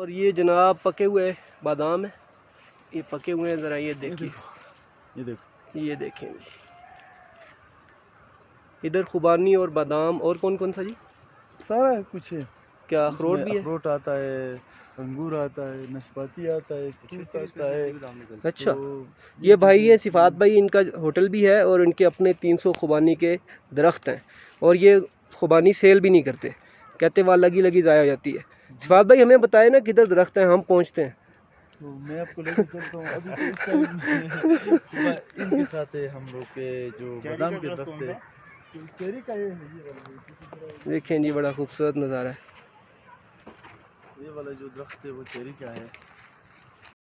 और ये जनाब पके हुए बादाम है, ये पके हुए हैं, ज़रा ये देखिए, ये देखें जी, इधर खुबानी और बादाम और कौन कौन सा जी, सारा कुछ है। क्या अखरोट भी है? अखरोट आता है, अंगूर आता है, नाशपाती आता है, फ्रूट आता है। अच्छा, तो ये भाई है सिफात भाई, इनका होटल भी है और इनके अपने 300 खुबानी के दरख्त हैं और ये खुबानी सेल भी नहीं करते, कहते वहाँ लगी लगी ज़ाया हो जाती है। सिफात भाई हमें बताए ना किधर दरख्त हैं, हम पहुँचते हैं। तो मैं आपको लेके चलता हूँ। अभी तो इस टाइम इनके साथ है हम लोग के जो बादाम के दरख्त है, चेरी का ये देखें जी, बड़ा खूबसूरत नज़ारा है। ये वाला जो दरख्त है वो चेरी का है।